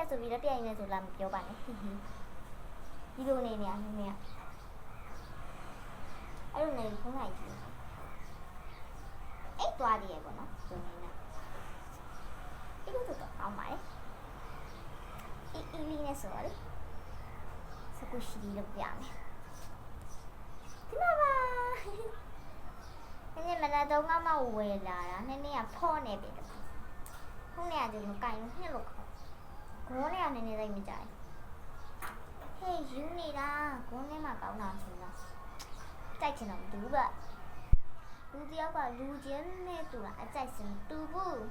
ဆိုပြီးတော့ပြရင်လည်းဆိုလာမပြောပါနဲ့ဒီလိုနေနေရနေနေအဲ့လိုနေဖုန်းလိုက်ကြည့်အဲ့သွားတယ်ပေါ့နော်ဆိုနေနေအဲ့လိုတော့အောင်ပါလေအီလီနဲ့ဆိုရတယ်စကူရှိဒီလို့ပြမယ်ဒီမှာပါနည်းနည်းမနက်တော့မှဝယ်လာတာနည်းနည်းကဖော့နေပြီခုနကဒီလိုကိုင်လို့နှစ်လို့ဂုံးနဲ့ကနည်းနည်းသိမကြိုက်ဟေးယူနေတာဂုံးနဲ့မှကောင်းတာဆိုတော့ကြိုက်ချင်တော့မတူဘူးဗျလူတယောက်ကလူချင်းနဲ့တူတာအကြိုက်စင်တူဘူး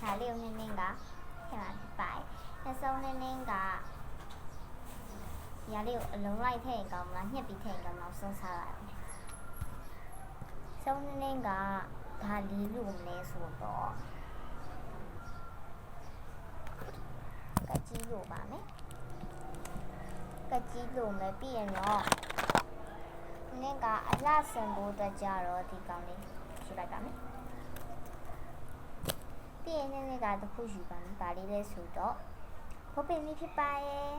ဒါလေးကိုနင်းနင်းကထည့်ပါပိုက်နှစ်စုံနင်းနင်းကရလေးကိုအလုံးလိုက်ထည့်ရင်ကောင်းမလားညှက်ပြီးထည့်ရင်ကောင်းမလားဆုံးစားလိုက်အောင်စုံနင်းနင်းကဒါလေးလို့မလဲဆိုတော့ကကြီးလို့ပါမယ်ကကြီးလို့မယ်ပြီးရင်တော့နင်းကအလှဆန်ဖို့အတွက်ကြတော့ဒီကောင်းလေးရှင်းလိုက်ပါမယ်ပြီးရင်နင်းကတခုယူပါမယ်ဒါလေးလဲဆိုတော့ဟုတ်ပြီဖြစ်ပါရဲ့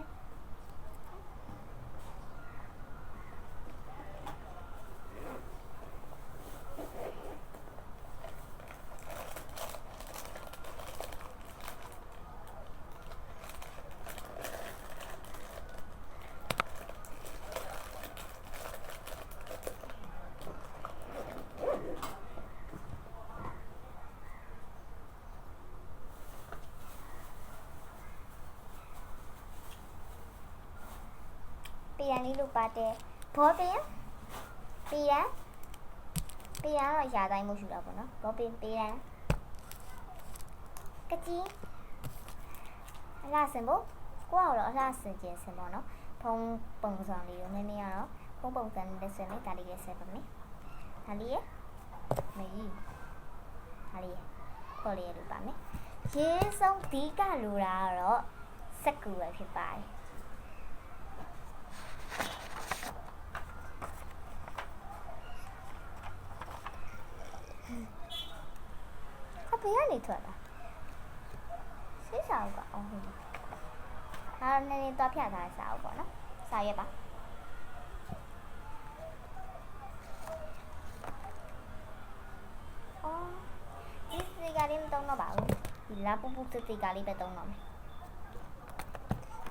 ปีนี้ลูกปาเต้พอปีเราอยากได้หมูชุดแล้วปะเนาะพอปีนั้นกะจีลาสินบ่กว่าเราลาสินเจนสินบ่เนาะพงပုံစံလေးကိုနည်းနည်းတော့ဖုံးပုံစံလေးစနေဒါလေးရဲ့ဆက်ပါမယ်ဒါလေးရဲ့မေးဒါလေးခေါ်လေးရပါမယ်ရေးဆုံးဒီကလူတာတော့စက်ကူပဲဖြစ်ပါတယ်ဘယ်ကနေထွက်လာစိတ်စာအုပ်ကအော်ဟုတ်တယ်ဒါနည်းနည်းတော့ဖြတ်ထားစာအုပ်ပေါ့နော်စာရွက်ပါအော်ဒီစတိကလေးမတုံးတော့ပါဘူးဒီလာပူပူစတိကလေးပဲတုံးတော့မယ်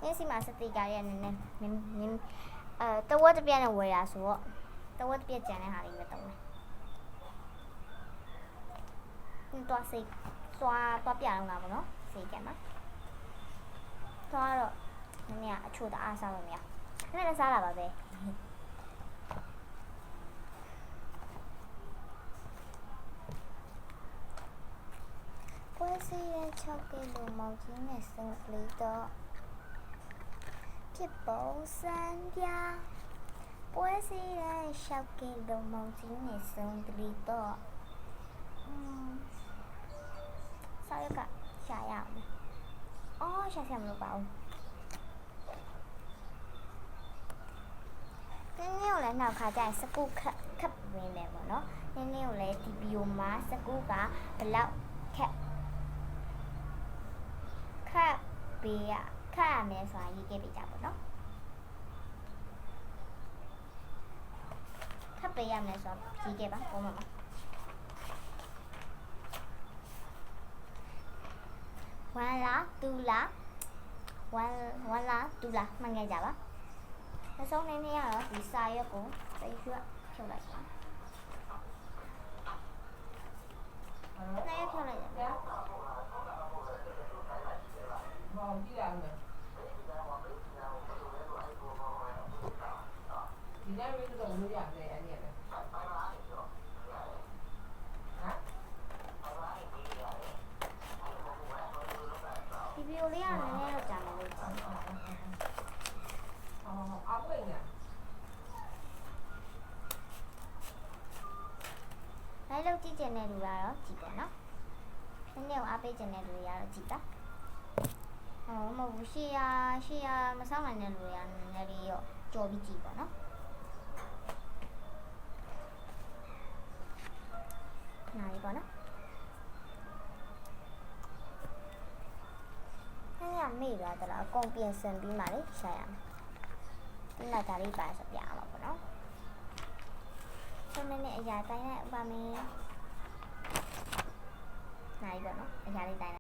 ဒီစီမှာစတိကလေးနည်းနည်းတဝက်တစ်ပြက်နဲ့ဝယ်ရဆိုတော့တဝက်တစ်ပြက်ကျန်တဲ့ဟာလေးပဲတုံးမယ်ตัวสีตัวเปลี่ยนลงมาบ่เนาะสีแก่มั้ยตัวတော့နည်းနည်းအချို့တအားစားလို့မရခဏလည်းစားလာပါပဲပွဲစီရဲ့6ကီလိုမောင်ကြီးနဲ့စင်ကလေးတော့ဖြစ်ပုံစံပြပွဲစီရဲ့6ကီလိုမောင်ကြီးနဲ့စင်ကလေးတော့sao vậy cả xả ảo xả xem được vào cái nêu là nào khá dài sắc cú khắp về này mà nó nên nêu là thì bioma sắc cú cả lão khắp khắp bìa khắp mẹ xóa gì cái bị chạm của nó khắp bìa mẹ xóa gì cái bác của mà one lá two lá one lá two lá mình nghe chả bác nó sống nên nghe rồi bị sai á cũng đây chưa theo lại đây theo lại Violin này nó chẳng được. Ốc vậy nè. Đấy đâu chi trên này đủ là đó chỉ có nó. Nếu áp bên trên này đủ là chỉ ta. Mà mà sao mà này đủ là này đi cho bị chỉ có nó. ပေါ့နော်အဲ့ဒါမေ့သွားတော့အကုန်ပြင်ဆင်ပြီးမှလေရှာရမယ်ဒီနောက်ဒါလေးပါဆိုပြအောင်ပေါ့နော်ဆက်မနဲ့အရာတိုင်းလိုက်ပါမယ်နိုင်ပေါ့နော်အရာလေးတိုင်း